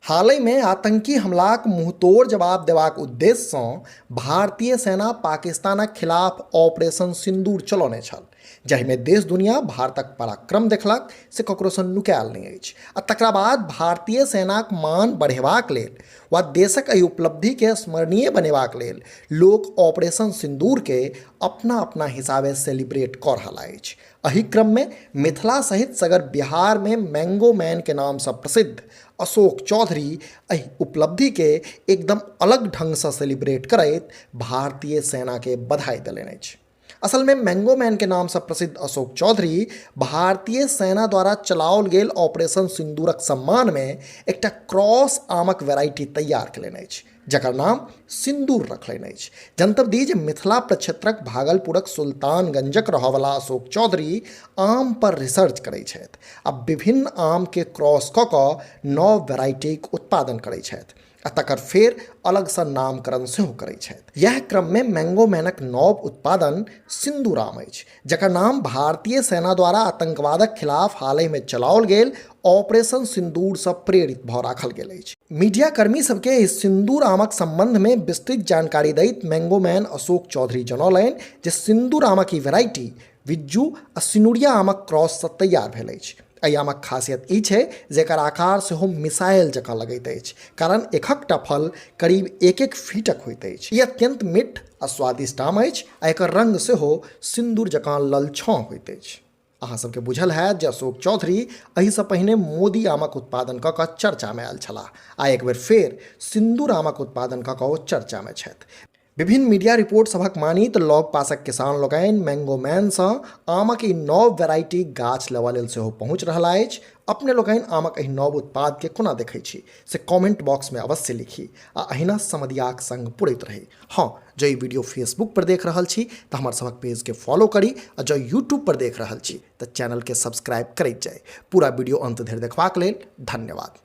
हालहि में आतंकी हमलाक मुंहतोड़ जवाब देबाक उद्देश्यसँ भारतीय सेना पाकिस्तानक खिलाफ ऑपरेशन सिंदूर चलौने छल, जाहिमे देश दुनिया भारतक पराक्रम देखलक से ककरोसँ नुकायल नहि अछि। आ तकरा बाद भारतीय सेनाक मान बढ़ेबाक लेल वा देशक एहि उपलब्धिके स्मरणीय बनेबाक लेल लोक ऑपरेशन सिंदूरके अपना अपना हिसाबे सेलिब्रेट कऽ रहल अछि। एहि क्रममे मिथिला सहित सगर बिहारमे मैंगो मैन के नामसँ प्रसिद्ध अशोक चौधरी एहि उपलब्धिके एकदम अलग ढंगसँ सेलिब्रेट करैत भारतीय सेनाके बधाई देलनि अछि। असल में मैंगो मैन के नाम से प्रसिद्ध अशोक चौधरी भारतीय सेना द्वारा चलाओल गेल ऑपरेशन सिंदूरक सम्मान में एकटा क्रॉस आमक वेराइटी तैयार कयलनि अछि, जकर नाम सिंदूर रखलनि अछि। जनतब दी जे मिथिला प्रक्षेत्रक भागलपुरक सुल्तानगंजक रहयवला अशोक चौधरी आम पर रिसर्च करैत छथि आ विभिन्न आम के क्रॉस कऽ कऽ नव वेराइटीक उत्पादन करैत छथि आ तकर फेर अलगसँ नामकरण सेहो करैत छथि। यह क्रममे मैंगो मैनक नव उत्पादन सिंदूर आम अछि, जकर नाम भारतीय सेना द्वारा आतंकवादक खिलाफ हालहिमे चलाओल गेल ऑपरेशन सिंदूरसँ प्रेरित भऽ राखल गेल अछि। मीडिया कर्मी सबके इस सिंदूर आमक संबंधमे विस्तृत जानकारी दैत मैंगो मैन अशोक चौधरी जनौलनि जे सिंदूर आमक ई वेराइटी विज्जू आ सिनुरिया आमक क्रॉससँ तैयार भेल अछि। एहि आमक खासियत ई छै जे एकर आकार सेहो मिसाइल जकाँ लगैत अछि, कारण एकहकटा फल करीब 1-1 फीटक होइत अछि। ई अत्यंत मीठ आ स्वादिष्ट आम अछि आ एकर रंग सेहो सिंदूर जकाँ ललछाँ होइत अछि। अहाँ सबके बुझल हैत जे अशोक चौधरी एहिसँ पहिने मोदी आमक उत्पादन कऽ कऽ चर्चामे आयल छलाह आ एक बेर फेर सिंदूर आमक उत्पादन कऽ कऽ ओ चर्चामे छथि। विभिन्न मीडिया रिपोर्ट सभक मानी तऽ लग पासक किसान लोकनि मैंगो मैनसँ आमक ई नव वेराइटी गाछ लेबऽ लेल सेहो पहुँच रहल अछि। अपने लोकनि आमक एहि नव उत्पादके कोना देखै छी से कमेंट बॉक्समे अवश्य लिखी आ अहिना समधियाक संग पुरैत रही। हाँ, जँ ई वीडियो फेसबुक पर देख रहल छी तऽ हमर सभक पेजके फॉलो करी आ जँ यूट्यूब पर देख रहल छी तऽ चैनलके सब्सक्राइब करैत जाय। पूरा वीडियो अंत धरि देखबाक लेल धन्यवाद।